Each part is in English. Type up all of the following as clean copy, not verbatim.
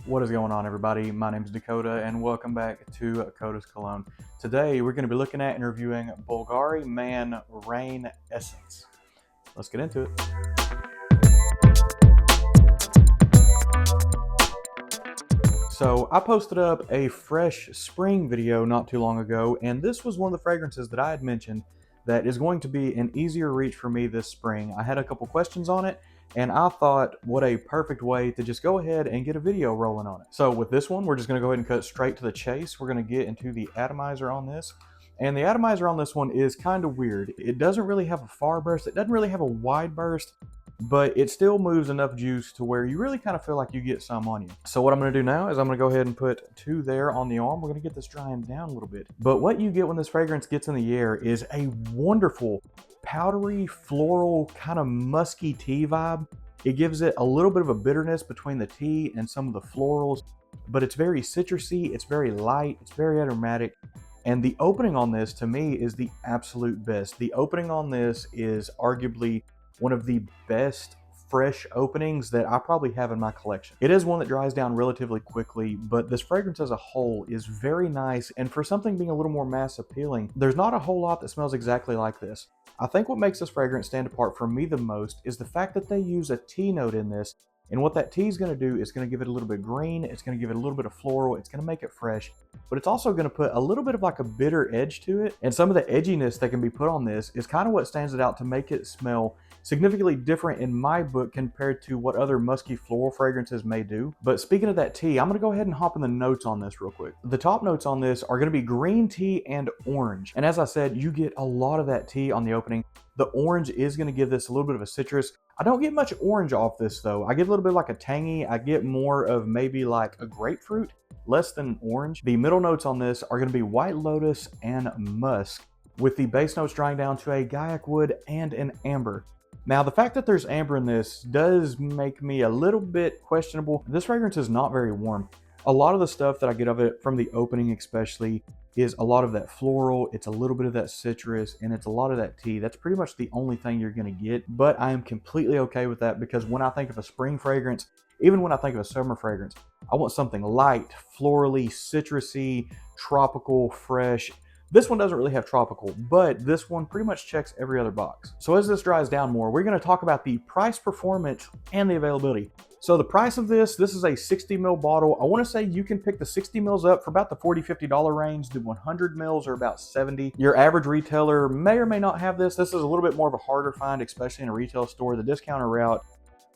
What is going on, everybody? My name is Dakota and welcome back to Coda's Cologne. Today we're going to be looking at and reviewing Bvlgari Man Rain Essence. Let's get into it. So I posted up a fresh spring video not too long ago, and this was one of the fragrances that I had mentioned that is going to be an easier reach for me this spring. I had a couple questions on it, and I thought what a perfect way to just go ahead and get a video rolling on it. So with this one, we're just going to go ahead and cut straight to the chase. We're going to get into the atomizer on this. And the atomizer on this one is kind of weird. It doesn't really have a far burst. It doesn't really have a wide burst, but it still moves enough juice to where you really kind of feel like you get some on you. So what I'm going to do now is I'm going to go ahead and put 2 there on the arm. We're going to get this drying down a little bit. But what you get when this fragrance gets in the air is a wonderful powdery, floral, kind of musky tea vibe. It gives it a little bit of a bitterness between the tea and some of the florals, but it's very citrusy, it's very light, it's very aromatic. And the opening on this, to me, is the absolute best. The opening on this is arguably one of the best fresh openings that I probably have in my collection. It is one that dries down relatively quickly, but this fragrance as a whole is very nice, and for something being a little more mass appealing, there's not a whole lot that smells exactly like this. I think what makes this fragrance stand apart for me the most is the fact that they use a tea note in this, and what that tea is going to do is going to give it a little bit green, it's going to give it a little bit of floral, it's going to make it fresh, but it's also going to put a little bit of like a bitter edge to it, and some of the edginess that can be put on this is kind of what stands it out to make it smell significantly different in my book compared to what other musky floral fragrances may do. But speaking of that tea, I'm going to go ahead and hop in the notes on this real quick. The top notes on this are going to be green tea and orange. And as I said, you get a lot of that tea on the opening. The orange is going to give this a little bit of a citrus. I don't get much orange off this though. I get a little bit like a tangy. I get more of maybe like a grapefruit, less than orange. The middle notes on this are going to be white lotus and musk, with the base notes drying down to a guaiac wood and an amber. Now, the fact that there's amber in this does make me a little bit questionable. This fragrance is not very warm. A lot of the stuff that I get of it from the opening especially is a lot of that floral, it's a little bit of that citrus, and it's a lot of that tea. That's pretty much the only thing you're gonna get, but I am completely okay with that because when I think of a spring fragrance, even when I think of a summer fragrance, I want something light, florally, citrusy, tropical, fresh. This one doesn't really have tropical, but this one pretty much checks every other box. So as this dries down more, we're gonna talk about the price, performance, and the availability. So the price of this is a 60 ml bottle. I wanna say you can pick the 60 mils up for about the $40, $50 range. The 100 mils are about 70. Your average retailer may or may not have this. This is a little bit more of a harder find, especially in a retail store. The discounter route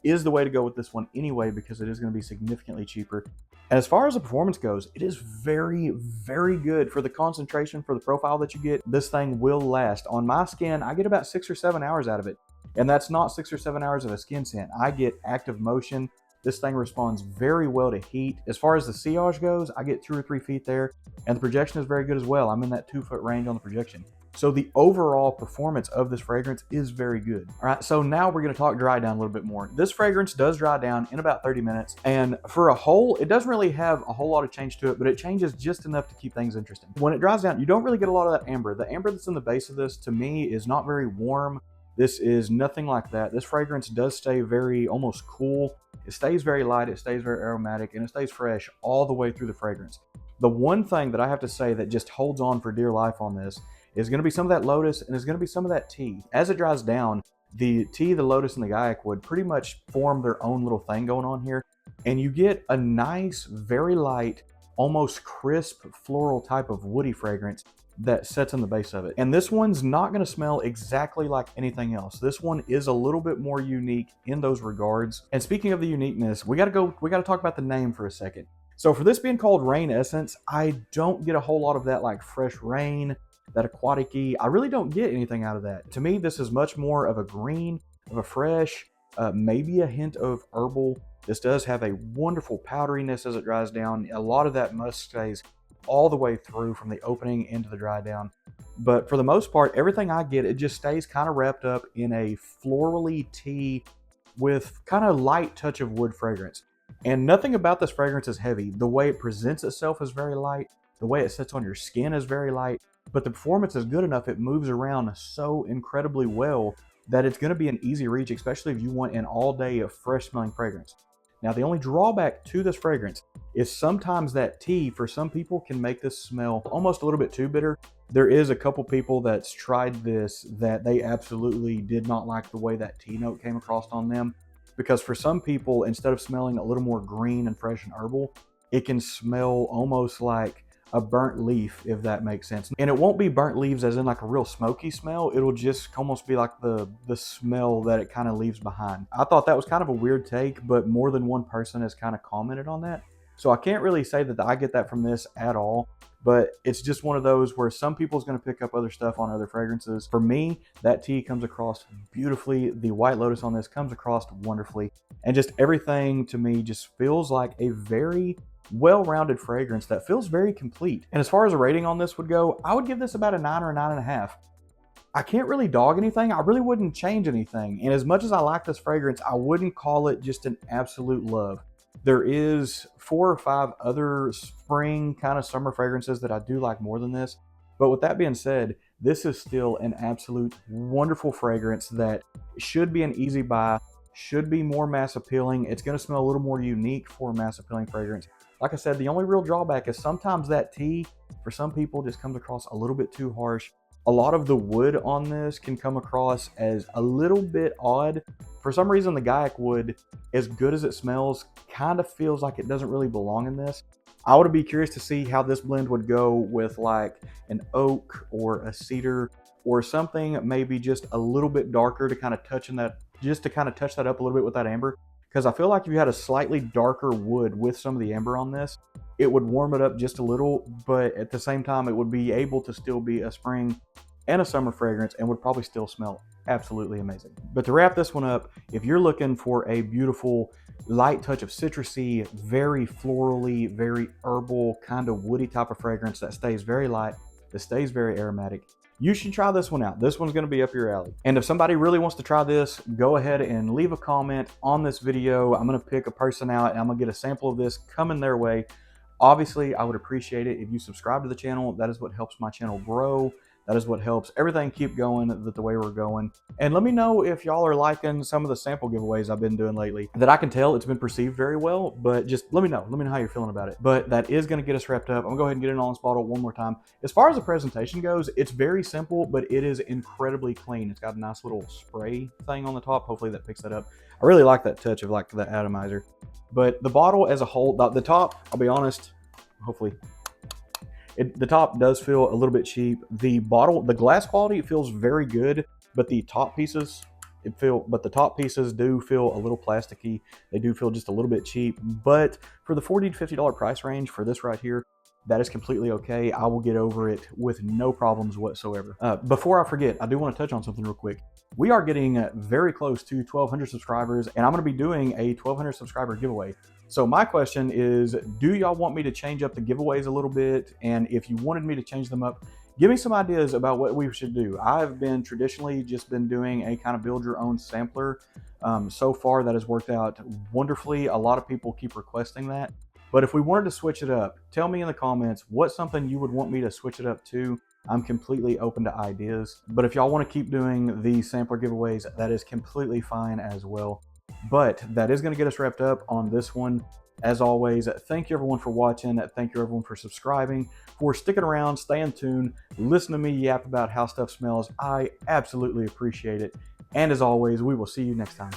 is the way to go with this one anyway, because it is going to be significantly cheaper. And as far as the performance goes, it is very, very good for the concentration, for the profile that you get. This thing will last. On my skin, I get about 6 or 7 hours out of it. And that's not 6 or 7 hours of a skin scent. I get active motion. This thing responds very well to heat. As far as the sillage goes, I get 2 or 3 feet there. And the projection is very good as well. I'm in that 2-foot range on the projection. So the overall performance of this fragrance is very good. All right, so now we're gonna talk dry down a little bit more. This fragrance does dry down in about 30 minutes. And for a whole, it doesn't really have a whole lot of change to it, but it changes just enough to keep things interesting. When it dries down, you don't really get a lot of that amber. The amber that's in the base of this, to me, is not very warm. This is nothing like that. This fragrance does stay very almost cool. It stays very light, it stays very aromatic, and it stays fresh all the way through the fragrance. The one thing that I have to say that just holds on for dear life on this is going to be some of that lotus, and is going to be some of that tea. As it dries down, the tea, the lotus, and the guaiac wood pretty much form their own little thing going on here, and you get a nice, very light, almost crisp floral type of woody fragrance that sets in the base of it. And this one's not going to smell exactly like anything else. This one is a little bit more unique in those regards. And speaking of the uniqueness, we got to talk about the name for a second. So for this being called Rain Essence, I don't get a whole lot of that like fresh rain, that aquatic-y. I really don't get anything out of that. To me, this is much more of a green, of a fresh, maybe a hint of herbal. This does have a wonderful powderiness as it dries down. A lot of that musk stays all the way through from the opening into the dry down. But for the most part, everything I get, it just stays kind of wrapped up in a florally tea with kind of light touch of wood fragrance. And nothing about this fragrance is heavy. The way it presents itself is very light. The way it sits on your skin is very light. But the performance is good enough. It moves around so incredibly well that it's going to be an easy reach, especially if you want an all-day fresh smelling fragrance. Now, the only drawback to this fragrance is sometimes that tea, for some people, can make this smell almost a little bit too bitter. There is a couple people that's tried this that they absolutely did not like the way that tea note came across on them, because for some people, instead of smelling a little more green and fresh and herbal, it can smell almost like a burnt leaf, if that makes sense. And it won't be burnt leaves as in like a real smoky smell. It'll just almost be like the smell that it kind of leaves behind. I thought that was kind of a weird take, but more than one person has kind of commented on that. So I can't really say that I get that from this at all, but it's just one of those where some people's going to pick up other stuff on other fragrances. For me, that tea comes across beautifully. The White Lotus on this comes across wonderfully. And just everything to me just feels like a very well-rounded fragrance that feels very complete. And as far as a rating on this would go, I would give this about a 9 or a 9.5. I can't really dog anything. I really wouldn't change anything. And as much as I like this fragrance, I wouldn't call it just an absolute love. There is 4 or 5 other spring kind of summer fragrances that I do like more than this. But with that being said, this is still an absolute wonderful fragrance that should be an easy buy, should be more mass appealing. It's going to smell a little more unique for a mass appealing fragrance. Like I said, the only real drawback is sometimes that tea, for some people, just comes across a little bit too harsh. A lot of the wood on this can come across as a little bit odd. For some reason, the Gaiac wood, as good as it smells, kind of feels like it doesn't really belong in this. I would be curious to see how this blend would go with like an oak or a cedar or something maybe just a little bit darker to kind of touch that up a little bit with that amber. Because I feel like if you had a slightly darker wood with some of the amber on this, it would warm it up just a little, but at the same time, it would be able to still be a spring and a summer fragrance and would probably still smell absolutely amazing. But to wrap this one up, if you're looking for a beautiful light touch of citrusy, very florally, very herbal, kind of woody type of fragrance that stays very light, that stays very aromatic, you should try this one out. This one's going to be up your alley. And if somebody really wants to try this, go ahead and leave a comment on this video. I'm going to pick a person out and I'm going to get a sample of this coming their way. Obviously, I would appreciate it if you subscribe to the channel. That is what helps my channel grow. That is what helps everything keep going the way we're going. And let me know if y'all are liking some of the sample giveaways I've been doing lately. That I can tell it's been perceived very well, but just let me know. Let me know how you're feeling about it. But that is going to get us wrapped up. I'm going to go ahead and get it on this bottle one more time. As far as the presentation goes, it's very simple, but it is incredibly clean. It's got a nice little spray thing on the top. Hopefully that picks that up. I really like that touch of like the atomizer. But the bottle as a whole, the top, I'll be honest, hopefully, the top does feel a little bit cheap. The glass quality feels very good, but the top pieces do feel a little plasticky. They do feel just a little bit cheap, but for the $40 to $50 price range for this right here, that is completely okay. I will get over it with no problems whatsoever. Before I forget, I do want to touch on something real quick. We are getting very close to 1,200 subscribers, and I'm going to be doing a 1,200 subscriber giveaway. So my question is, do y'all want me to change up the giveaways a little bit? And if you wanted me to change them up, give me some ideas about what we should do. I've been traditionally just been doing a kind of build your own sampler. So far that has worked out wonderfully. A lot of people keep requesting that. But if we wanted to switch it up, tell me in the comments what's something you would want me to switch it up to. I'm completely open to ideas. But if y'all want to keep doing the sampler giveaways, that is completely fine as well. But that is going to get us wrapped up on this one. As always, thank you everyone for watching. Thank you everyone for subscribing, for sticking around, staying tuned, listen to me yap about how stuff smells. I absolutely appreciate it. And as always, we will see you next time.